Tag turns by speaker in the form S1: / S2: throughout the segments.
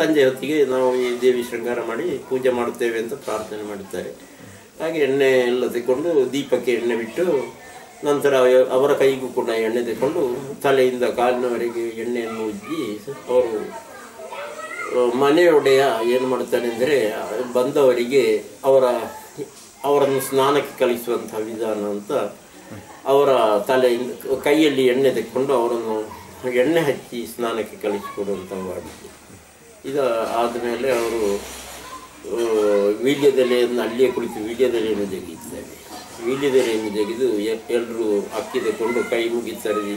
S1: ಸಂಜೆ ಹೊತ್ತಿಗೆ ನಾವು ಈ ದೇವಿ ಶೃಂಗಾರ ಮಾಡಿ ಪೂಜೆ ಮಾಡುತ್ತೇವೆ ಅಂತ ಪ್ರಾರ್ಥನೆ ಮಾಡುತ್ತಾರೆ. ಹಾಗೆ ಎಣ್ಣೆ ಎಲ್ಲ ತೆಗೆದುಕೊಂಡು ದೀಪಕ್ಕೆ ಎಣ್ಣೆ ಬಿಟ್ಟು ನಂತರ ಅವರ ಕೈಗೂ ಕೂಡ ಎಣ್ಣೆ ತೆಗೆದುಕೊಂಡು ತಲೆಯಿಂದ ಕಾಲಿನವರೆಗೆ ಎಣ್ಣೆಯನ್ನು ಉಜ್ಜಿ ಅವರು ಮನೆಯೊಡೆಯ ಏನು ಮಾಡ್ತಾನೆ ಅಂದರೆ ಬಂದವರಿಗೆ ಅವರನ್ನು ಸ್ನಾನಕ್ಕೆ ಕಳಿಸುವಂತಹ ವಿಧಾನ ಅಂತ ಅವರ ತಲೆಯಿಂದ ಕೈಯಲ್ಲಿ ಎಣ್ಣೆ ತೆಗೆದುಕೊಂಡು ಅವರನ್ನು ಎಣ್ಣೆ ಹಚ್ಚಿ ಸ್ನಾನಕ್ಕೆ ಕಳಿಸಿಕೊಡುವಂಥ ವಾಡಿಕೆ. ಇದು ಆದಮೇಲೆ ಅವರು ವೀಳ್ಯದೆಲೆಯನ್ನು ಅಲ್ಲಿಯೇ ಕುಳಿತು ವೀಳ್ಯದೆಲೆಯನ್ನು ಜಗಿತಾರೆ. ವೀಳ್ಯದೆಲೆಯನ್ನು ಜಗಿದು ಎಲ್ಲರೂ ಅಕ್ಕಿ ತೆಗೆದುಕೊಂಡು ಕೈ ಮುಗಿತಾರೆ,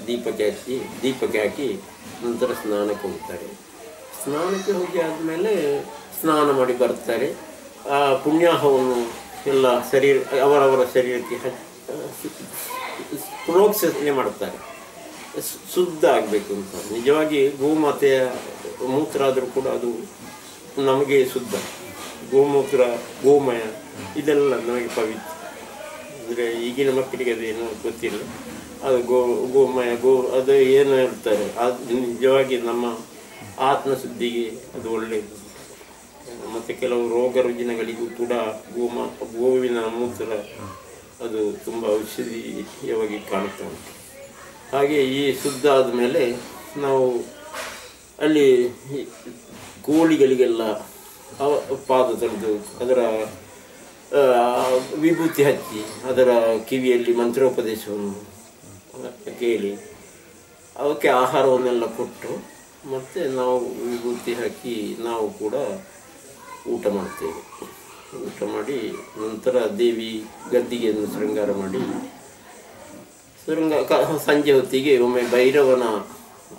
S1: ದೀಪಕ್ಕೆ ಹಾಕಿ ನಂತರ ಸ್ನಾನಕ್ಕೆ ಹೋಗ್ತಾರೆ. ಸ್ನಾನಕ್ಕೆ ಹೋಗಿ ಆದಮೇಲೆ ಸ್ನಾನ ಮಾಡಿ ಬರ್ತಾರೆ. ಆ ಪುಣ್ಯಾಹವನ್ನು ಎಲ್ಲ ಅವರವರ ಶರೀರಕ್ಕೆ ಪ್ರೋಕ್ಷಣೆ ಮಾಡ್ತಾರೆ, ಶುದ್ಧ ಆಗಬೇಕು ಅಂತ. ನಿಜವಾಗಿ ಗೋಮಾತೆಯ ಮೂತ್ರ ಆದರೂ ಕೂಡ ಅದು ನಮಗೆ ಶುದ್ಧ. ಗೋಮೂತ್ರ, ಗೋಮಯ ಇದೆಲ್ಲ ನಮಗೆ ಪವಿತ್ರ. ಅಂದರೆ ಈಗಿನ ಮಕ್ಕಳಿಗೆ ಅದೇನು ಗೊತ್ತಿಲ್ಲ. ಅದು ಗೋಮಯ ಅದು ಏನು ಹೇಳ್ತಾರೆ, ಅದು ನಿಜವಾಗಿ ನಮ್ಮ ಆತ್ಮಶುದ್ಧಿಗೆ ಅದು ಒಳ್ಳೆಯದು. ಮತ್ತು ಕೆಲವು ರೋಗ ರುಜಿನಗಳಿಗೂ ಕೂಡ ಗೋವಿನ ಮೂತ್ರ ಅದು ತುಂಬ ಔಷಧೀಯವಾಗಿ ಕಾಣುತ್ತಾ ಉಂಟು. ಹಾಗೆ ಈ ಶುದ್ಧ ಆದಮೇಲೆ ನಾವು ಅಲ್ಲಿ ಕೋಳಿಗಳಿಗೆಲ್ಲ ಪಾದ ತೊಳೆದು ಅದರ ವಿಭೂತಿ ಹಚ್ಚಿ ಅದರ ಕಿವಿಯಲ್ಲಿ ಮಂತ್ರೋಪದೇಶವನ್ನು ಕೇಳಿ ಅವಕ್ಕೆ ಆಹಾರವನ್ನೆಲ್ಲ ಕೊಟ್ಟು ಮತ್ತು ನಾವು ವಿಭೂತಿ ಹಾಕಿ ನಾವು ಕೂಡ ಊಟ ಮಾಡ್ತೇವೆ. ಊಟ ಮಾಡಿ ನಂತರ ದೇವಿ ಗದ್ದಿಗೆಯನ್ನು ಶೃಂಗಾರ ಮಾಡಿ ಸಂಜೆ ಹೊತ್ತಿಗೆ ಒಮ್ಮೆ ಭೈರವನ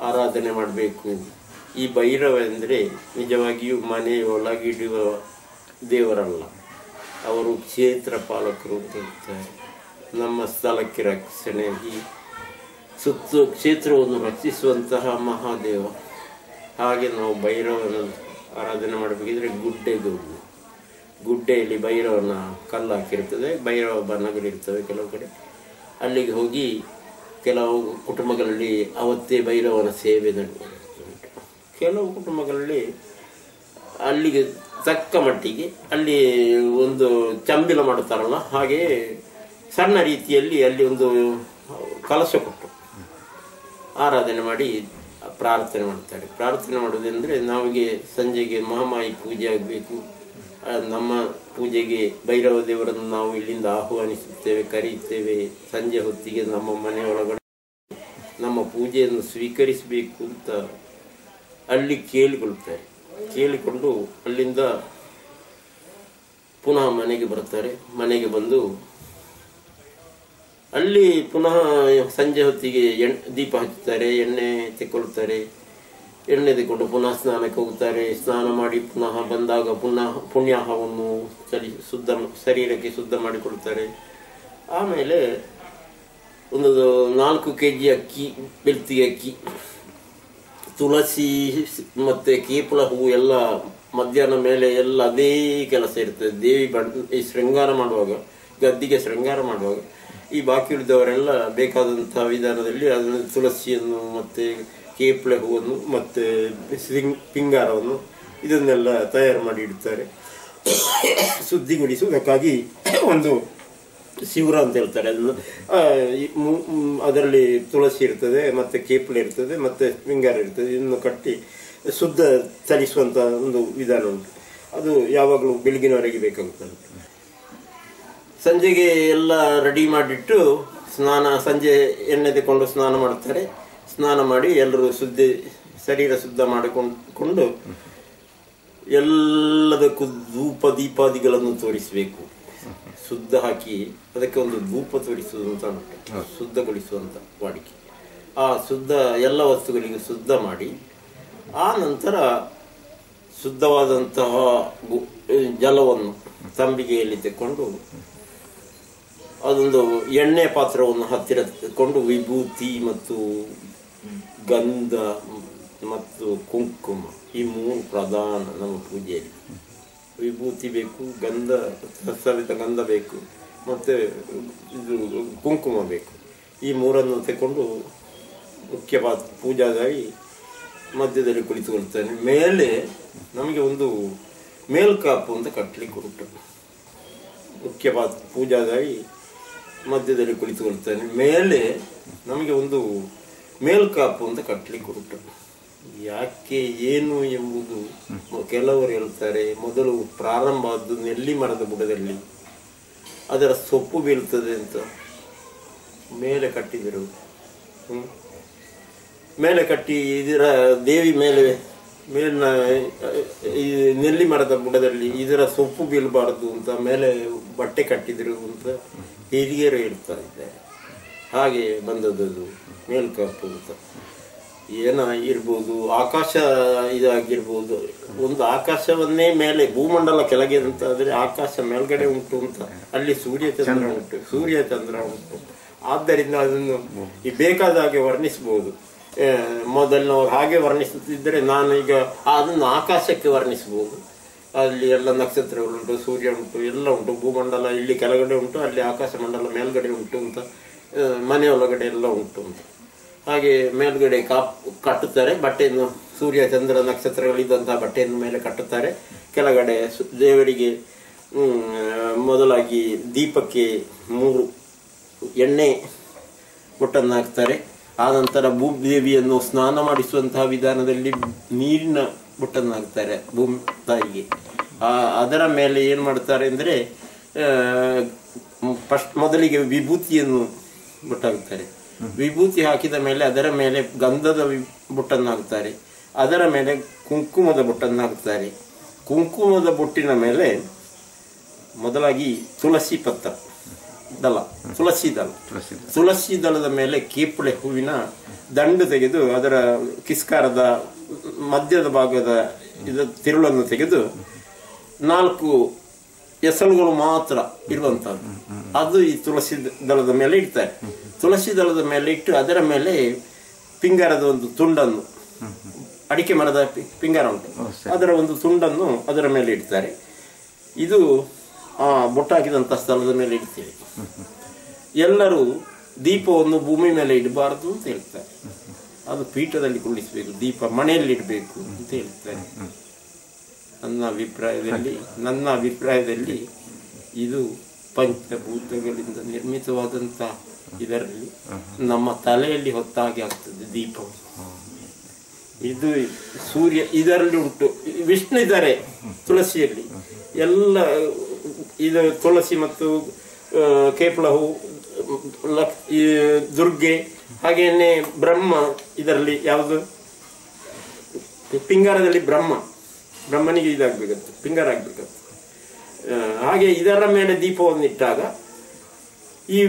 S1: ಆರಾಧನೆ ಮಾಡಬೇಕು. ಈ ಭೈರವ ಎಂದರೆ ನಿಜವಾಗಿಯೂ ಮನೆ ಒಳಗಿಡುವ ದೇವರಲ್ಲ, ಅವರು ಕ್ಷೇತ್ರ ಪಾಲಕರು ಅಂತ ಹೇಳ್ತಾರೆ. ನಮ್ಮ ಸ್ಥಳಕ್ಕೆ ರಕ್ಷಣೆಯಾಗಿ ಕ್ಷೇತ್ರವನ್ನು ರಕ್ಷಿಸುವಂತಹ ಮಹಾದೇವ. ಹಾಗೆ ನಾವು ಭೈರವನ ಆರಾಧನೆ ಮಾಡಬೇಕಿದ್ರೆ ಗುಡ್ಡೆಯಲ್ಲಿ ಭೈರವನ ಕಲ್ಲು ಹಾಕಿರ್ತದೆ, ಭೈರವ ಬಣ್ಣಗಳಿರ್ತವೆ ಕೆಲವು ಕಡೆ. ಅಲ್ಲಿಗೆ ಹೋಗಿ ಕೆಲವು ಕುಟುಂಬಗಳಲ್ಲಿ ಅವತ್ತೇ ಭೈರವನ ಸೇವೆ ನಡೆಯುತ್ತೆ. ಕೆಲವು ಕುಟುಂಬಗಳಲ್ಲಿ ಅಲ್ಲಿಗೆ ತಕ್ಕ ಮಟ್ಟಿಗೆ ಅಲ್ಲಿ ಒಂದು ಚಂಬಿಲ ಮಾಡುತ್ತಾರಲ್ಲ, ಹಾಗೆ ಸಣ್ಣ ರೀತಿಯಲ್ಲಿ ಅಲ್ಲಿ ಒಂದು ಕಲಶ ಕೊಟ್ಟು ಆರಾಧನೆ ಮಾಡಿ ಪ್ರಾರ್ಥನೆ ಮಾಡ್ತಾರೆ. ಪ್ರಾರ್ಥನೆ ಮಾಡೋದೆಂದರೆ ನಮಗೆ ಸಂಜೆಗೆ ಮಹಾಮಾಯಿ ಪೂಜೆ ಆಗಬೇಕು. ನಮ್ಮ ಪೂಜೆಗೆ ಭೈರವ ದೇವರನ್ನು ನಾವು ಇಲ್ಲಿಂದ ಆಹ್ವಾನಿಸುತ್ತೇವೆ, ಕರೆಯುತ್ತೇವೆ. ಸಂಜೆ ಹೊತ್ತಿಗೆ ನಮ್ಮ ಮನೆಯೊಳಗಡೆ ನಮ್ಮ ಪೂಜೆಯನ್ನು ಸ್ವೀಕರಿಸಬೇಕು ಅಂತ ಅಲ್ಲಿ ಕೇಳಿಕೊಳ್ತಾರೆ. ಕೇಳಿಕೊಂಡು ಅಲ್ಲಿಂದ ಪುನಃ ಮನೆಗೆ ಬರ್ತಾರೆ. ಮನೆಗೆ ಬಂದು ಅಲ್ಲಿ ಪುನಃ ಸಂಜೆ ಹೊತ್ತಿಗೆ ದೀಪ ಹಚ್ಚುತ್ತಾರೆ, ಎಣ್ಣೆ ತೆಕ್ಕೊಳ್ತಾರೆ. ಎಣ್ಣೆ ತೆಕ್ಕೊಂಡು ಪುನಃ ಸ್ನಾನಕ್ಕೆ ಹೋಗ್ತಾರೆ. ಸ್ನಾನ ಮಾಡಿ ಪುನಃ ಬಂದಾಗ ಪುನಃ ಪುಣ್ಯಾಹವನ್ನು ಶರೀರಕ್ಕೆ ಶುದ್ಧ ಮಾಡಿಕೊಳ್ತಾರೆ. ಆಮೇಲೆ ಒಂದು 4 kg ಅಕ್ಕಿ, ಬೆಳ್ತಿಗೆ ಅಕ್ಕಿ, ತುಳಸಿ ಮತ್ತು ಕೇಪುಳ ಹೂವು ಎಲ್ಲ ಮಧ್ಯಾಹ್ನ ಮೇಲೆ ಎಲ್ಲ ಅದೇ ಕೆಲಸ ಇರ್ತದೆ. ದೇವಿ ಶೃಂಗಾರ ಮಾಡುವಾಗ, ಗದ್ದಿಗೆ ಶೃಂಗಾರ ಮಾಡುವಾಗ ಈ ಬಾಕಿ ಉಳಿದವರೆಲ್ಲ ಬೇಕಾದಂಥ ವಿಧಾನದಲ್ಲಿ ಅದನ್ನು ತುಳಸಿಯನ್ನು ಮತ್ತು ಕೇಪುಳೆ ಹೂವನ್ನು ಮತ್ತು ಪಿಂಗಾರವನ್ನು ಇದನ್ನೆಲ್ಲ ತಯಾರು ಮಾಡಿ ಇಡ್ತಾರೆ. ಶುದ್ಧಿಗೊಳಿಸುವುದಕ್ಕಾಗಿ ಒಂದು ಶಿವರ ಅಂತ ಹೇಳ್ತಾರೆ. ಅದನ್ನು ಅದರಲ್ಲಿ ತುಳಸಿ ಇರ್ತದೆ, ಮತ್ತು ಕೇಪುಳೆ ಇರ್ತದೆ, ಮತ್ತು ಪಿಂಗಾರ ಇರ್ತದೆ. ಇದನ್ನು ಕಟ್ಟಿ ಶುದ್ಧ ಚಲಿಸುವಂಥ ಒಂದು ವಿಧಾನ ಉಂಟು. ಅದು ಯಾವಾಗಲೂ ಬೆಳಗಿನವರೆಗೆ ಬೇಕಾಗುತ್ತದೆ. ಸಂಜೆಗೆ ಎಲ್ಲ ರೆಡಿ ಮಾಡಿಟ್ಟು ಸಂಜೆ ಎಣ್ಣೆ ತೆಗೆದುಕೊಂಡು ಸ್ನಾನ ಮಾಡ್ತಾರೆ. ಸ್ನಾನ ಮಾಡಿ ಎಲ್ಲರೂ ಶರೀರ ಶುದ್ಧ ಮಾಡಿಕೊಂಡು ಎಲ್ಲದಕ್ಕೂ ಧೂಪ ದೀಪಾದಿಗಳನ್ನು ತೋರಿಸಬೇಕು. ಶುದ್ಧ ಹಾಕಿ ಅದಕ್ಕೆ ಒಂದು ಧೂಪ ತೋರಿಸುವುದು ಅಂತ ಉಂಟು, ಶುದ್ಧಗೊಳಿಸುವಂಥ ವಾಡಿಕೆ. ಆ ಶುದ್ಧ ಎಲ್ಲ ವಸ್ತುಗಳಿಗೂ ಶುದ್ಧ ಮಾಡಿ ಆ ನಂತರ ಶುದ್ಧವಾದಂತಹ ಜಲವನ್ನು ತಂಬಿಗೆಯಲ್ಲಿ ತೆಕ್ಕೊಂಡು ಅದೊಂದು ಎಣ್ಣೆ ಪಾತ್ರವನ್ನು ಹತ್ತಿರ ತೆಕ್ಕೊಂಡು ವಿಭೂತಿ ಮತ್ತು ಗಂಧ ಮತ್ತು ಕುಂಕುಮ, ಈ 3 ಪ್ರಧಾನ ನಮ್ಮ ಪೂಜೆಯಲ್ಲಿ. ವಿಭೂತಿ ಬೇಕು, ಸವಿತ ಗಂಧ ಬೇಕು, ಮತ್ತು ಇದು ಕುಂಕುಮ ಬೇಕು. ಈ 3 ತೆಕ್ಕೊಂಡು ಮುಖ್ಯವಾದ ಪೂಜಾದಾಗಿ ಮಧ್ಯದಲ್ಲಿ ಕುಳಿತುಕೊಳ್ತಾನೆ. ಮೇಲೆ ನಮಗೆ ಒಂದು ಮೇಲ್ಕಾಪು ಅಂತ ಕಟ್ಟಲಿಕ್ಕೆ ಉಂಟು. ಮುಖ್ಯ ಪೂಜಾದಾರಿ ಮಧ್ಯದಲ್ಲಿ ಕುಳಿತುಕೊಳ್ತಾನೆ. ಮೇಲೆ ನಮಗೆ ಒಂದು ಮೇಲ್ಕಾಪು ಅಂತ ಕಟ್ಟಲಿಕ್ಕೆ ಉಂಟು. ಯಾಕೆ ಏನು ಎಂಬುದು ಕೆಲವರು ಹೇಳ್ತಾರೆ. ಮೊದಲು ಪ್ರಾರಂಭ ಆದ್ದು ನೆಲ್ಲಿ ಮರದ ಬುಡದಲ್ಲಿ, ಅದರ ಸೊಪ್ಪು ಬೀಳ್ತದೆ ಅಂತ ಮೇಲೆ ಕಟ್ಟಿದರು. ಮೇಲೆ ಕಟ್ಟಿ ಇದರ ದೇವಿ ಮೇಲಿನ ಈ ನೆಲ್ಲಿ ಮರದ ಬುಡದಲ್ಲಿ ಇದರ ಸೊಪ್ಪು ಬೀಳಬಾರದು ಅಂತ ಮೇಲೆ ಬಟ್ಟೆ ಕಟ್ಟಿದ್ರು ಅಂತ ಹಿರಿಯರು ಹೇಳ್ತಾ ಇದ್ದಾರೆ. ಹಾಗೆ ಬಂದದ್ದು ಮೇಲ್ಕಾಪು ಅಂತ. ಏನ ಇರ್ಬೋದು, ಆಕಾಶ ಇದಾಗಿರ್ಬೋದು. ಒಂದು ಆಕಾಶವನ್ನೇ ಮೇಲೆ, ಭೂಮಂಡಲ ಕೆಳಗೆ ಅಂತ ಆದರೆ ಆಕಾಶ ಮೇಲ್ಗಡೆ ಉಂಟು ಅಂತ, ಅಲ್ಲಿ ಸೂರ್ಯ ಚಂದ್ರ ಉಂಟು. ಆದ್ದರಿಂದ ಅದನ್ನು ಬೇಕಾದ ಹಾಗೆ ವರ್ಣಿಸಬಹುದು. ಮೊದಲಿನವರು ಹಾಗೆ ವರ್ಣಿಸುತ್ತಿದ್ದರೆ ನಾನು ಈಗ ಅದನ್ನು ಆಕಾಶಕ್ಕೆ ವರ್ಣಿಸಬಹುದು. ಅಲ್ಲಿ ಎಲ್ಲ ನಕ್ಷತ್ರಗಳುಂಟು, ಸೂರ್ಯ ಉಂಟು, ಎಲ್ಲ ಉಂಟು. ಭೂಮಂಡಲ ಇಲ್ಲಿ ಕೆಳಗಡೆ ಉಂಟು, ಅಲ್ಲಿ ಆಕಾಶ ಮಂಡಲ ಮೇಲ್ಗಡೆ ಉಂಟು ಅಂತ, ಮನೆಯೊಳಗಡೆ ಎಲ್ಲ ಉಂಟು ಅಂತ. ಹಾಗೆ ಮೇಲ್ಗಡೆ ಕಟ್ಟುತ್ತಾರೆ ಬಟ್ಟೆಯನ್ನು. ಸೂರ್ಯ ಚಂದ್ರ ನಕ್ಷತ್ರಗಳಿದ್ದಂತಹ ಬಟ್ಟೆಯನ್ನು ಮೇಲೆ ಕಟ್ಟುತ್ತಾರೆ. ಕೆಳಗಡೆ ದೇವರಿಗೆ ಮೊದಲಾಗಿ ದೀಪಕ್ಕೆ 3 ಎಣ್ಣೆ ಬೊಟ್ಟನ್ನು ಹಾಕ್ತಾರೆ. ಆನಂತರ ಭೂದೇವಿಯನ್ನು ಸ್ನಾನ ಮಾಡಿಸುವಂತಹ ವಿಧಾನದಲ್ಲಿ ನೀರಿನ ಬೊಟ್ಟನ್ನು ಹಾಕ್ತಾರೆ ಭೂಮಿ ತಾಯಿಗೆ. ಅದರ ಮೇಲೆ ಏನು ಮಾಡ್ತಾರೆ ಅಂದರೆ, ಮೊದಲಿಗೆ ವಿಭೂತಿಯನ್ನು ಬೊಟ್ಟಾಗುತ್ತಾರೆ. ವಿಭೂತಿ ಹಾಕಿದ ಮೇಲೆ ಅದರ ಮೇಲೆ ಗಂಧದ ಬೊಟ್ಟನ್ನು ಹಾಕ್ತಾರೆ. ಅದರ ಮೇಲೆ ಕುಂಕುಮದ ಬೊಟ್ಟನ್ನು ಹಾಕ್ತಾರೆ. ಕುಂಕುಮದ ಬೊಟ್ಟಿನ ಮೇಲೆ ಮೊದಲಾಗಿ ತುಳಸಿ ಪತ್ರ ದಳ, ತುಳಸಿ ದಳದ ಮೇಲೆ ಕೇಪುಳೆ ಹೂವಿನ ದಂಡು ತೆಗೆದು ಅದರ ಕಿಸ್ಕಾರದ ಮಧ್ಯದ ಭಾಗದ ತಿರುಳನ್ನು ತೆಗೆದು 4 ಎಸಳುಗಳು ಮಾತ್ರ ಇರುವಂತಹದ್ದು, ಅದು ಈ ತುಳಸಿ ದಳದ ಮೇಲೆ ಇಡ್ತಾರೆ. ತುಳಸಿ ದಳದ ಮೇಲೆ ಇಟ್ಟು ಅದರ ಮೇಲೆ ಪಿಂಗಾರದ ಒಂದು ತುಂಡನ್ನು, ಅಡಿಕೆ ಮರದ ಪಿಂಗಾರ ಉಂಟು, ಅದರ ಒಂದು ತುಂಡನ್ನು ಅದರ ಮೇಲೆ ಇಡ್ತಾರೆ. ಇದು ಬೊಟ್ಟಾಕಿದಂಥ ಸ್ಥಳದ ಮೇಲೆ ಇಡ್ತೀವಿ. ಎಲ್ಲರೂ ದೀಪವನ್ನು ಭೂಮಿ ಮೇಲೆ ಇಡಬಾರದು ಅಂತ ಹೇಳ್ತಾರೆ. ಅದು ಪೀಠದಲ್ಲಿ ಕುಳ್ಳಿಸಬೇಕು, ದೀಪ ಮನೆಯಲ್ಲಿ ಇಡಬೇಕು ಅಂತ ಹೇಳ್ತಾರೆ. ನನ್ನ ಅಭಿಪ್ರಾಯದಲ್ಲಿ ಇದು ಪಂಚಭೂತಗಳಿಂದ ನಿರ್ಮಿತವಾದಂಥ ಇದರಲ್ಲಿ ನಮ್ಮ ತಲೆಯಲ್ಲಿ ಹೊತ್ತಾಗಿ ಆಗ್ತದೆ ದೀಪವು. ಇದು ಸೂರ್ಯ ಇದರಲ್ಲಿ ಉಂಟು, ವಿಷ್ಣು ಇದ್ದಾರೆ ತುಳಸಿಯಲ್ಲಿ. ಎಲ್ಲ ಇದು ತುಳಸಿ ಮತ್ತು ಕೇಪಳ ಹೂ, ದುರ್ಗೆ, ಹಾಗೇನೆ ಬ್ರಹ್ಮ ಇದರಲ್ಲಿ ಯಾವುದು ಪಿಂಗಾರದಲ್ಲಿ ಬ್ರಹ್ಮನಿಗೆ ಇದಾಗಬೇಕಂತ, ಪಿಂಗಾರ ಆಗ್ಬೇಕಂತ. ಹಾಗೆ ಇದರ ಮೇಲೆ ದೀಪವನ್ನು ಇಟ್ಟಾಗ ಈ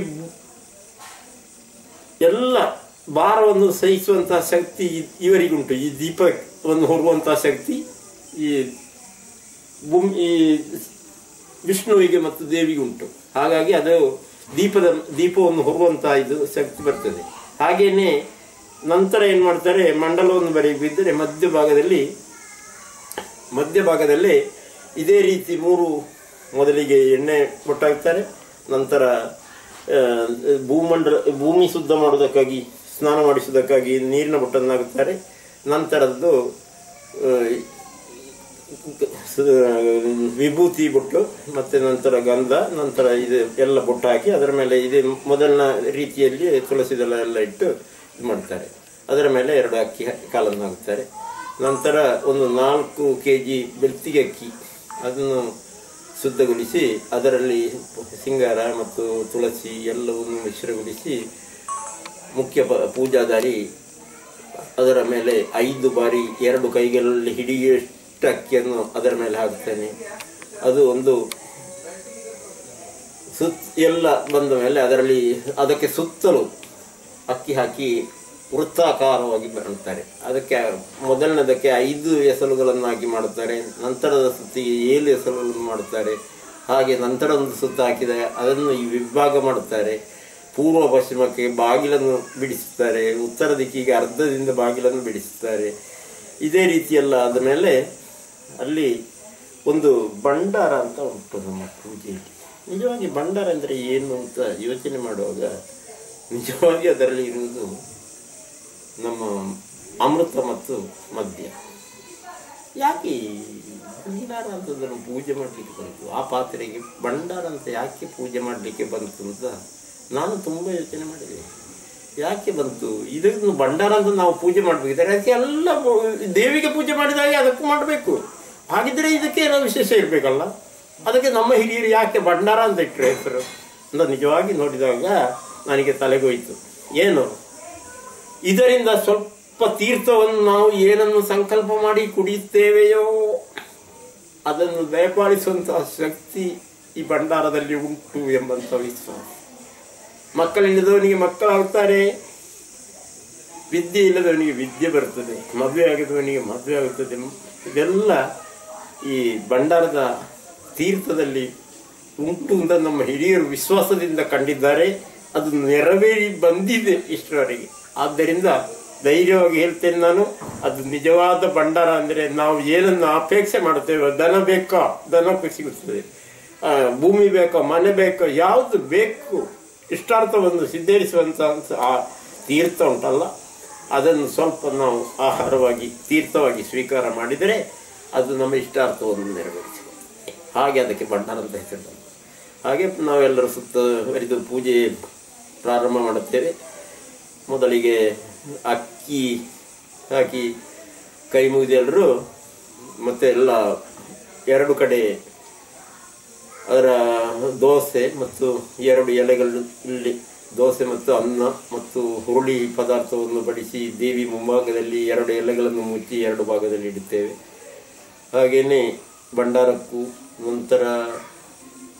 S1: ಎಲ್ಲ ಭಾರವನ್ನು ಸಹಿಸುವಂತಹ ಶಕ್ತಿ ಇವರಿಗುಂಟು. ಈ ದೀಪವನ್ನು ಹೊರುವಂತಹ ಶಕ್ತಿ ಈ ವಿಷ್ಣುವಿಗೆ ಮತ್ತು ದೇವಿಗೆ ಉಂಟು. ಹಾಗಾಗಿ ಅದು ದೀಪವನ್ನು ಹೊರುವಂತಹ ಇದು ಶಕ್ತಿ ಬರ್ತದೆ. ಹಾಗೇನೆ ನಂತರ ಏನ್ ಮಾಡ್ತಾರೆ, ಮಂಡಲವನ್ನು ಬರೆಯಬಿದ್ದರೆ ಮಧ್ಯಭಾಗದಲ್ಲಿ ಇದೇ ರೀತಿ 3 ಮೊದಲಿಗೆ ಎಣ್ಣೆ ಬೊಟ್ಟಾಗ್ತಾರೆ. ನಂತರ ಭೂಮಿ ಶುದ್ಧ ಮಾಡುವುದಕ್ಕಾಗಿ, ಸ್ನಾನ ಮಾಡಿಸುವುದಕ್ಕಾಗಿ ನೀರಿನ ಬೊಟ್ಟನ್ನಾಗುತ್ತಾರೆ. ನಂತರದ್ದು ವಿಭೂತಿ ಬೊಟ್ಟು, ಮತ್ತೆ ನಂತರ ಗಂಧ, ನಂತರ ಇದು ಎಲ್ಲ ಬೊಟ್ಟು ಹಾಕಿ ಅದರ ಮೇಲೆ ಇದೇ ಮೊದಲಿನ ರೀತಿಯಲ್ಲಿ ತುಳಸಿ ದಳ ಎಲ್ಲ ಇಟ್ಟು ಇದು ಮಾಡ್ತಾರೆ. ಅದರ ಮೇಲೆ 2 ಅಕ್ಕಿ ಕಾಲನ್ನು ಹಾಕ್ತಾರೆ. ನಂತರ ಒಂದು 4 kg ಬೆಳ್ತಿಗೆ ಅಕ್ಕಿ ಅದನ್ನು ಶುದ್ಧಗೊಳಿಸಿ ಅದರಲ್ಲಿ ಸಿಂಗಾರ ಮತ್ತು ತುಳಸಿ ಎಲ್ಲವನ್ನು ಮಿಶ್ರಗೊಳಿಸಿ ಮುಖ್ಯ ಪೂಜಾದಾರಿ ಅದರ ಮೇಲೆ 5 ಬಾರಿ 2 ಕೈಗಳಲ್ಲಿ ಹಿಡಿಯುವಷ್ಟು ಅಕ್ಕಿಯನ್ನು ಅದರ ಮೇಲೆ ಹಾಕ್ತಾನೆ. ಅದು ಒಂದು ಎಲ್ಲ ಬಂದ ಮೇಲೆ ಅದಕ್ಕೆ ಸುತ್ತಲೂ ಅಕ್ಕಿ ಹಾಕಿ ವೃತ್ತಾಕಾರವಾಗಿ ಮಾಡುತ್ತಾರೆ. ಅದಕ್ಕೆ ಮೊದಲನೇದಕ್ಕೆ 5 ಎಸಳುಗಳನ್ನಾಗಿ ಮಾಡುತ್ತಾರೆ. ನಂತರದ ಸುತ್ತಿಗೆ 7 ಎಸಳುಗಳನ್ನು ಮಾಡುತ್ತಾರೆ. ಹಾಗೆ ನಂತರ ಒಂದು ಸುತ್ತ ಹಾಕಿದ ಅದನ್ನು ಈ ವಿಭಾಗ ಮಾಡುತ್ತಾರೆ. ಪೂರ್ವ ಪಶ್ಚಿಮಕ್ಕೆ ಬಾಗಿಲನ್ನು ಬಿಡಿಸುತ್ತಾರೆ, ಉತ್ತರ ದಿಕ್ಕಿಗೆ ಅರ್ಧದಿಂದ ಬಾಗಿಲನ್ನು ಬಿಡಿಸುತ್ತಾರೆ. ಇದೇ ರೀತಿಯೆಲ್ಲ ಆದ ಮೇಲೆ ಅಲ್ಲಿ ಒಂದು ಭಂಡಾರ ಅಂತ ಉಂಟು ನಮ್ಮ ಪೂಜೆಯಲ್ಲಿ. ನಿಜವಾಗಿ ಭಂಡಾರ ಅಂದರೆ ಏನು ಅಂತ ಯೋಚನೆ ಮಾಡುವಾಗ ನಿಜವಾಗಿ ಅದರಲ್ಲಿ ಇರುವುದು ನಮ್ಮ ಅಮೃತ ಮತ್ತು ಮದ್ಯ. ಯಾಕೆ ಭಂಡಾರ ಅಂತದನ್ನು ಪೂಜೆ ಮಾಡಲಿಕ್ಕೆ ಬಂತು? ಆ ಪಾತ್ರೆಗೆ ಭಂಡಾರ ಅಂತ ಯಾಕೆ ಪೂಜೆ ಮಾಡಲಿಕ್ಕೆ ಬಂತು ಅಂತ ನಾನು ತುಂಬ ಯೋಚನೆ ಮಾಡಿದೆ. ಯಾಕೆ ಬಂತು ಇದನ್ನು ಭಂಡಾರ ಅಂತ ನಾವು ಪೂಜೆ ಮಾಡಬೇಕಿದ್ದಾರೆ? ಅದಕ್ಕೆ ಎಲ್ಲ ದೇವಿಗೆ ಪೂಜೆ ಮಾಡಿದಾಗೆ ಅದಕ್ಕೂ ಮಾಡಬೇಕು. ಹಾಗಿದ್ರೆ ಇದಕ್ಕೆ ಏನೋ ವಿಶೇಷ ಇರಬೇಕಲ್ಲ. ಅದಕ್ಕೆ ನಮ್ಮ ಹಿರಿಯರು ಯಾಕೆ ಭಂಡಾರ ಅಂತ ಇಟ್ಟರು ಹೆಸರು ಅಂತ ನಿಜವಾಗಿ ನೋಡಿದಾಗ ನನಗೆ ತಲೆಗೋಯ್ತು. ಏನು ಇದರಿಂದ ಸ್ವಲ್ಪ ತೀರ್ಥವನ್ನು ನಾವು ಏನನ್ನು ಸಂಕಲ್ಪ ಮಾಡಿ ಕುಡಿಯುತ್ತೇವೆಯೋ ಅದನ್ನು ದಯಪಾಲಿಸುವಂತಹ ಶಕ್ತಿ ಈ ಭಂಡಾರದಲ್ಲಿ ಉಂಟು ಎಂಬಂತ ವಿಶ್ವಾಸ. ಮಕ್ಕಳಿಲ್ಲದವನಿಗೆ ಮಕ್ಕಳಾಗುತ್ತಾರೆ, ವಿದ್ಯೆ ಇಲ್ಲದವನಿಗೆ ವಿದ್ಯೆ ಬರ್ತದೆ, ಮದುವೆ ಆಗಿದವನಿಗೆ ಮದುವೆ ಆಗುತ್ತದೆ. ಇದೆಲ್ಲ ಈ ಭಂಡಾರದ ತೀರ್ಥದಲ್ಲಿ ಉಂಟು ಅಂತ ನಮ್ಮ ಹಿರಿಯರು ವಿಶ್ವಾಸದಿಂದ ಕಂಡಿದ್ದಾರೆ. ಅದು ನೆರವೇರಿ ಬಂದಿದೆ ಇಷ್ಟರವರೆಗೆ. ಆದ್ದರಿಂದ ಧೈರ್ಯವಾಗಿ ಹೇಳ್ತೇನೆ ನಾನು, ಅದು ನಿಜವಾದ ಭಂಡಾರ. ಅಂದರೆ ನಾವು ಏನನ್ನು ಅಪೇಕ್ಷೆ ಮಾಡುತ್ತೇವೆ, ದನ ಬೇಕಾ ದನ ಸಿಗುತ್ತದೆ, ಭೂಮಿ ಬೇಕಾ ಮನೆ ಬೇಕಾ ಯಾವುದು ಬೇಕು ಇಷ್ಟಾರ್ಥವನ್ನು ಸಿದ್ಧರಿಸುವಂತ ಆ ತೀರ್ಥ ಉಂಟಲ್ಲ, ಅದನ್ನು ಸ್ವಲ್ಪ ನಾವು ಆಹಾರವಾಗಿ ತೀರ್ಥವಾಗಿ ಸ್ವೀಕಾರ ಮಾಡಿದರೆ ಅದು ನಮ್ಮ ಇಷ್ಟಾರ್ಥವನ್ನು ನೆರವೇರಿಸುತ್ತೆ. ಹಾಗೆ ಅದಕ್ಕೆ ಭಂಡಾರ ಅಂತ ಹೆಸರು. ಹಾಗೆ ನಾವೆಲ್ಲರೂ ಸುತ್ತವರಿದು ಪೂಜೆ ಪ್ರಾರಂಭ ಮಾಡುತ್ತೇವೆ. ಮೊದಲಿಗೆ ಅಕ್ಕಿ ಹಾಕಿ ಕೈ ಮುಗಿದು ಎಲ್ಲರೂ ಮತ್ತೆ ಎಲ್ಲ ಎರಡು ಕಡೆ ಅದರ ದೋಸೆ ಮತ್ತು 2 ಎಲೆಗಳಲ್ಲಿ ದೋಸೆ ಮತ್ತು ಅನ್ನ ಮತ್ತು ಹುರುಳಿ ಪದಾರ್ಥವನ್ನು ಬಡಿಸಿ ದೇವಿ ಮುಂಭಾಗದಲ್ಲಿ 2 ಎಲೆಗಳನ್ನು ಮುಚ್ಚಿ 2 ಭಾಗದಲ್ಲಿ ಇಡುತ್ತೇವೆ. ಹಾಗೆಯೇ ಭಂಡಾರಕ್ಕೂ ನಂತರ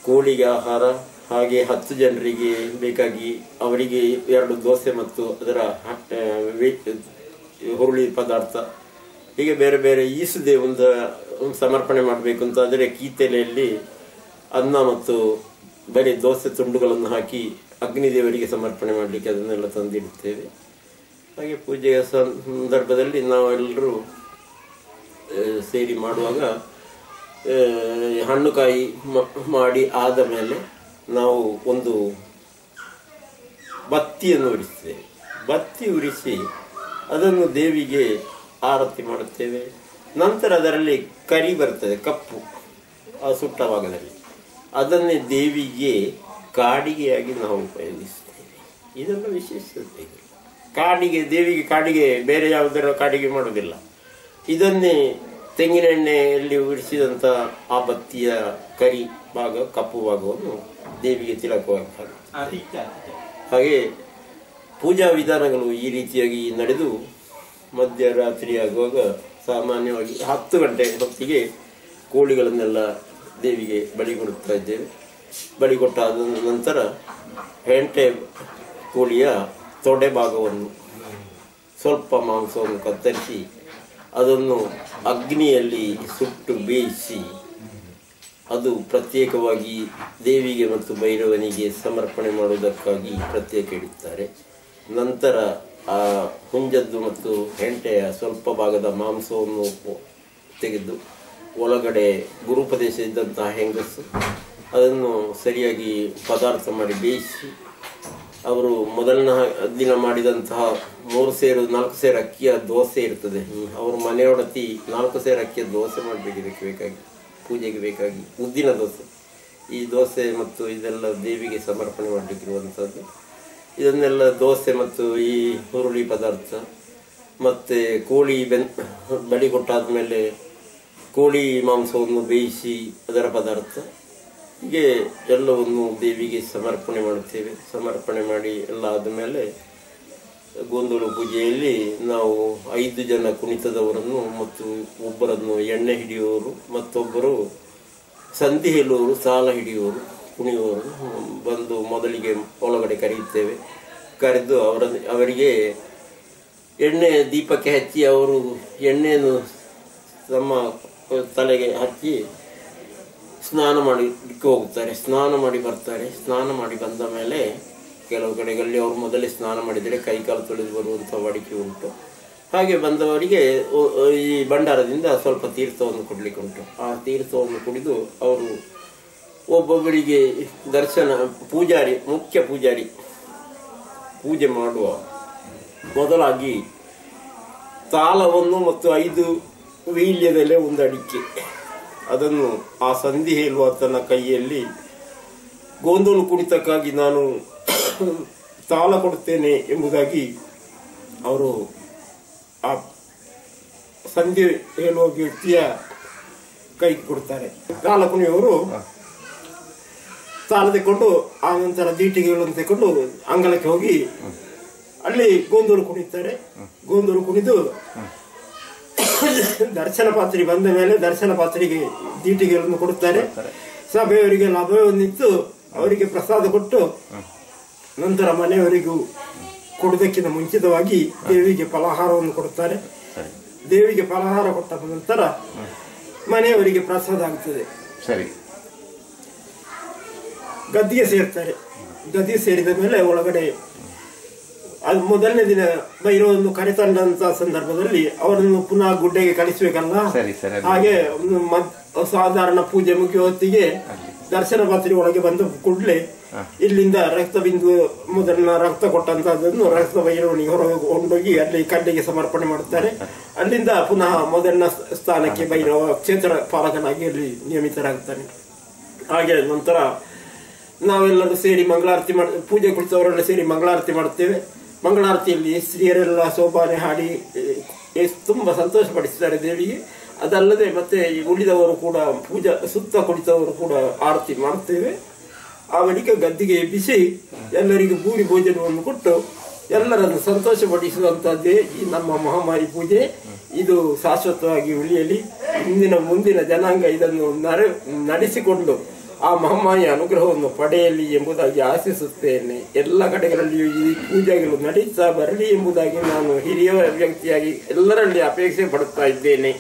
S1: ಕೋಳಿಗೆ ಆಹಾರ, ಹಾಗೆ 10 ಜನರಿಗೆ ಬೇಕಾಗಿ ಅವರಿಗೆ 2 ದೋಸೆ ಮತ್ತು ಅದರ ಹುರುಳಿ ಪದಾರ್ಥ, ಹೀಗೆ ಬೇರೆ ಬೇರೆ ಈಸುದೆ ಒಂದು ಸಮರ್ಪಣೆ ಮಾಡಬೇಕು ಅಂತ ಆದರೆ ಕೀತೆಲೆಯಲ್ಲಿ ಅನ್ನ ಮತ್ತು ಬರೀ ದೋಸೆ ತುಂಡುಗಳನ್ನು ಹಾಕಿ ಅಗ್ನಿದೇವರಿಗೆ ಸಮರ್ಪಣೆ ಮಾಡಲಿಕ್ಕೆ ಅದನ್ನೆಲ್ಲ ತಂದಿಡುತ್ತೇವೆ. ಹಾಗೆ ಪೂಜೆಯ ಸಂದರ್ಭದಲ್ಲಿ ನಾವೆಲ್ಲರೂ ಸೇರಿ ಮಾಡುವಾಗ ಹಣ್ಣುಕಾಯಿ ಮಾಡಿ ಆದ ಮೇಲೆ ನಾವು ಒಂದು ಬತ್ತಿಯನ್ನು ಉರಿಸ್ತೇವೆ. ಬತ್ತಿ ಉರಿಸಿ ಅದನ್ನು ದೇವಿಗೆ ಆರತಿ ಮಾಡುತ್ತೇವೆ. ನಂತರ ಅದರಲ್ಲಿ ಕರಿ ಬರ್ತದೆ, ಕಪ್ಪು ಆ ಸುಟ್ಟ ಭಾಗದಲ್ಲಿ, ಅದನ್ನೇ ದೇವಿಗೆ ಕಾಡಿಗೆಯಾಗಿ ನಾವು ಉಪಯೋಗಿಸ್ತೇವೆ. ಇದೆಲ್ಲ ವಿಶೇಷತೆ. ಕಾಡಿಗೆ ದೇವಿಗೆ ಕಾಡಿಗೆ ಬೇರೆ ಯಾವುದರ ಕಾಡಿಗೆ ಮಾಡೋದಿಲ್ಲ. ಇದನ್ನೇ ತೆಂಗಿನ ಎಣ್ಣೆಯಲ್ಲಿ ಉರಿಸಿದಂಥ ಆ ಬತ್ತಿಯ ಕರಿ ಭಾಗ, ಕಪ್ಪು ಭಾಗವನ್ನು ದೇವಿಗೆ ತಿಲಕವಾಗಿ ಹಾಕುತ್ತೆ. ಹಾಗೆ ಪೂಜಾ ವಿಧಾನಗಳು ಈ ರೀತಿಯಾಗಿ ನಡೆದು ಮಧ್ಯರಾತ್ರಿ ಆಗುವಾಗ ಸಾಮಾನ್ಯವಾಗಿ 10 ಗಂಟೆ ಹೊತ್ತಿಗೆ ಕೋಳಿಗಳನ್ನೆಲ್ಲ ದೇವಿಗೆ ಬಲಿ ಕೊಡುತ್ತಾ ಇದ್ದೇವೆ. ಬಲಿ ಕೊಟ್ಟಾದ ನಂತರ ಹೆಂಟೆ ಕೋಳಿಯ ತೊಡೆ ಭಾಗವನ್ನು ಸ್ವಲ್ಪ ಮಾಂಸವನ್ನು ಕತ್ತರಿಸಿ ಅದನ್ನು ಅಗ್ನಿಯಲ್ಲಿ ಸುಟ್ಟು ಬೇಯಿಸಿ ಅದು ಪ್ರತ್ಯೇಕವಾಗಿ ದೇವಿಗೆ ಮತ್ತು ಭೈರವನಿಗೆ ಸಮರ್ಪಣೆ ಮಾಡುವುದಕ್ಕಾಗಿ ಪ್ರತ್ಯೇಕ ಇಡುತ್ತಾರೆ. ನಂತರ ಆ ಹುಂಜದ್ದು ಮತ್ತು ಹೆಂಟೆಯ ಸ್ವಲ್ಪ ಭಾಗದ ಮಾಂಸವನ್ನು ತೆಗೆದು ಒಳಗಡೆ ಗುರುಪದೇಶ ಇದ್ದಂತಹ ಹೆಂಗಸು ಅದನ್ನು ಸರಿಯಾಗಿ ಪದಾರ್ಥ ಮಾಡಿ ಬೇಯಿಸಿ ಅವರು ಮೊದಲನ ದಿನ ಮಾಡಿದಂತಹ 3 ಸೇರು 4 ಸೇರು ಅಕ್ಕಿಯ ದೋಸೆ ಇರ್ತದೆ. ಅವರು ಮನೆಯೊಡತಿ 4 ಸೇರು ಅಕ್ಕಿಯ ದೋಸೆ ಮಾಡಬೇಕು. ಇದಕ್ಕೆ ಬೇಕಾಗಿ ಪೂಜೆಗೆ ಬೇಕಾಗಿ ಉದ್ದಿನ ದೋಸೆ, ಈ ದೋಸೆ ಮತ್ತು ಇದೆಲ್ಲ ದೇವಿಗೆ ಸಮರ್ಪಣೆ ಮಾಡಲಿಕ್ಕಿರುವಂಥದ್ದು. ಇದನ್ನೆಲ್ಲ ದೋಸೆ ಮತ್ತು ಈ ಹುರುಳಿ ಪದಾರ್ಥ ಮತ್ತು ಕೋಳಿ ಬಲಿ ಕೊಟ್ಟಾದ ಮೇಲೆ ಕೋಳಿ ಮಾಂಸವನ್ನು ಬೇಯಿಸಿ ಅದರ ಪದಾರ್ಥ, ಹೀಗೆ ಎಲ್ಲವನ್ನು ದೇವಿಗೆ ಸಮರ್ಪಣೆ ಮಾಡುತ್ತೇವೆ. ಸಮರ್ಪಣೆ ಮಾಡಿ ಎಲ್ಲ ಆದಮೇಲೆ ಗೋಂದೋಳು ಪೂಜೆಯಲ್ಲಿ ನಾವು 5 ಜನ ಕುಣಿತದವರನ್ನು ಮತ್ತು ಒಬ್ಬರನ್ನು ಎಣ್ಣೆ ಹಿಡಿಯುವವರು ಮತ್ತೊಬ್ಬರು ಸಂಧಿ ಹೇಳುವವರು, ಸಾಲ ಹಿಡಿಯುವವರು, ಕುಣಿಯುವವರು ಬಂದು ಮೊದಲಿಗೆ ಒಳಗಡೆ ಕರೆಯುತ್ತೇವೆ. ಕರೆದು ಅವರಿಗೆ ಎಣ್ಣೆ ದೀಪಕ್ಕೆ ಹಚ್ಚಿ ಅವರು ಎಣ್ಣೆಯನ್ನು ತಮ್ಮ ತಲೆಗೆ ಹಚ್ಚಿ ಸ್ನಾನ ಮಾಡಲಿಕ್ಕೆ ಹೋಗುತ್ತಾರೆ. ಸ್ನಾನ ಮಾಡಿ ಬರ್ತಾರೆ. ಸ್ನಾನ ಮಾಡಿ ಬಂದ ಮೇಲೆ ಕೆಲವು ಕಡೆಗಳಲ್ಲಿ ಅವರು ಮೊದಲೇ ಸ್ನಾನ ಮಾಡಿದರೆ ಕೈಕಾಲು ತೊಳೆದು ಬರುವಂಥ ವಾಡಿಕೆ ಉಂಟು. ಹಾಗೆ ಬಂದವರಿಗೆ ಈ ಭಂಡಾರದಿಂದ ಸ್ವಲ್ಪ ತೀರ್ಥವನ್ನು ಕೊಡಲಿಕ್ಕೆ ಉಂಟು. ಆ ತೀರ್ಥವನ್ನು ಕುಡಿದು ಅವರು ಒಬ್ಬೊಬ್ಬರಿಗೆ ದರ್ಶನ, ಪೂಜಾರಿ, ಮುಖ್ಯ ಪೂಜಾರಿ ಪೂಜೆ ಮಾಡುವ ಮೊದಲಾಗಿ ತಾಲವನ್ನು ಮತ್ತು 5 ವೀಳ್ಯದೆಲೆ ಒಂದು ಅಡಿಕೆ ಅದನ್ನು ಆ ಸಂಧಿ ಹೇಳುವ ತನ್ನ ಕೈಯಲ್ಲಿ ಗೋಂದೋಲು ಕುಣಿತಕ್ಕಾಗಿ ನಾನು ತಾಳ ಕೊಡುತ್ತೇನೆ ಎಂಬುದಾಗಿ ಅವರು ಆ ಸಂಧಿ ಹೇಳುವ ವ್ಯಕ್ತಿಯ ಕೈ ಕೊಡ್ತಾರೆ. ತಾಳ ಕುಣಿಯವರು ತಾಳ ತೆಕೊಂಡು ಆ ನಂತರ ದೀಟಿಗೆಗಳನ್ನು ತೆಕೊಂಡು ಅಂಗಳಕ್ಕೆ ಹೋಗಿ ಅಲ್ಲಿ ಗೋಂದೋಲು ಕುಣಿತಾರೆ. ಗೋಂದೋಲು ಕುಣಿದು ದರ್ಶನ ಪಾತ್ರಿ ಬಂದ ಮೇಲೆ ದರ್ಶನ ಪಾತ್ರಿಗೆ ದೀಟಿಗೆಗಳನ್ನು ಕೊಡುತ್ತಾರೆ. ಸಭೆಯವರಿಗೆಲ್ಲ ಅಭಯವನ್ನಿತ್ತು ಅವರಿಗೆ ಪ್ರಸಾದ ಕೊಟ್ಟು ನಂತರ ಮನೆಯವರಿಗೂ ಕೊಡುವುದಕ್ಕಿಂತ ಮುಂಚಿತವಾಗಿ ದೇವಿಗೆ ಫಲಹಾರವನ್ನು ಕೊಡುತ್ತಾರೆ. ದೇವಿಗೆ ಫಲಹಾರ ಕೊಟ್ಟ ನಂತರ ಮನೆಯವರಿಗೆ ಪ್ರಸಾದ ಆಗುತ್ತದೆ. ಗದ್ದಿಗೆ ಸೇರ್ತಾರೆ. ಗದ್ದಿಗೆ ಸೇರಿದ ಮೇಲೆ ಒಳಗಡೆ ಅದು ಮೊದಲನೇ ದಿನ ಭೈರವನ್ನು ಕರೆತಂದಂತ ಸಂದರ್ಭದಲ್ಲಿ ಅವರನ್ನು ಪುನಃ ಗುಡ್ಡೆಗೆ ಕಳಿಸಬೇಕಲ್ಲ. ಹಾಗೆ ಸಾಧಾರಣ ಪೂಜೆ ಮುಗಿಯುವ ಹೊತ್ತಿಗೆ ದರ್ಶನ ಪಾತ್ರೆ ಒಳಗೆ ಬಂದ ಕೂಡಲೇ ಇಲ್ಲಿಂದ ರಕ್ತ ಬಿಂದು ಮೊದಲಿನ ರಕ್ತ ಕೊಟ್ಟಂತಹದನ್ನು ರಕ್ತ ಭೈರವನಿಗೆ ಹೊರಗೆ ಕೊಂಡೋಗಿ ಅಲ್ಲಿ ಕಲ್ಲಿಗೆ ಸಮರ್ಪಣೆ ಮಾಡುತ್ತಾರೆ. ಅಲ್ಲಿಂದ ಪುನಃ ಮೊದಲಿನ ಸ್ಥಾನಕ್ಕೆ ಭೈರವ ಕ್ಷೇತ್ರ ಪಾಲಕನಾಗಿ ಅಲ್ಲಿ ನೇಮಿತರಾಗುತ್ತಾನೆ. ಹಾಗೆ ನಂತರ ನಾವೆಲ್ಲರೂ ಸೇರಿ ಮಂಗಳಾರತಿ ಪೂಜೆ ಕುಳಿತವರೆಲ್ಲ ಸೇರಿ ಮಂಗಳಾರತಿ ಮಾಡುತ್ತೇವೆ. ಮಂಗಳಾರತಿಯಲ್ಲಿ ಸ್ತ್ರೀಯರೆಲ್ಲ ಸೋಪಾನೆ ಹಾಡಿ ತುಂಬಾ ಸಂತೋಷ ಪಡಿಸಿದ್ದಾರೆ ದೇವಿಗೆ. ಅದಲ್ಲದೆ ಮತ್ತೆ ಉಳಿದವರು ಕೂಡ ಪೂಜಾ ಸುತ್ತ ಕುಳಿತವರು ಕೂಡ ಆರತಿ ಮಾಡುತ್ತೇವೆ. ಆ ಬಳಿಕ ಗದ್ದಿಗೆ ಎಬ್ಬಿಸಿ ಎಲ್ಲರಿಗೂ ಭೂರಿ ಭೋಜನವನ್ನು ಕೊಟ್ಟು ಎಲ್ಲರನ್ನು ಸಂತೋಷಪಡಿಸುವಂತಹದ್ದೇ ಈ ನಮ್ಮ ಮಹಾಮಾರಿ ಪೂಜೆ. ಇದು ಶಾಶ್ವತವಾಗಿ ಉಳಿಯಲಿ. ಮುಂದಿನ ಜನಾಂಗ ಇದನ್ನು ನಡೆಸಿಕೊಂಡು ಆ ಮಹಾಮಾಯ ಅನುಗ್ರಹವನ್ನು ಪಡೆಯಲಿ ಎಂಬುದಾಗಿ ಆಶಿಸುತ್ತೇನೆ. ಎಲ್ಲ ಕಡೆಗಳಲ್ಲಿಯೂ ಈ ಪೂಜೆಗಳು ನಡೀತಾ ಬರಲಿ ಎಂಬುದಾಗಿ ನಾನು ಹಿರಿಯ ವ್ಯಕ್ತಿಯಾಗಿ ಎಲ್ಲರಲ್ಲಿ ಅಪೇಕ್ಷೆ ಪಡುತ್ತಾ ಇದ್ದೇನೆ.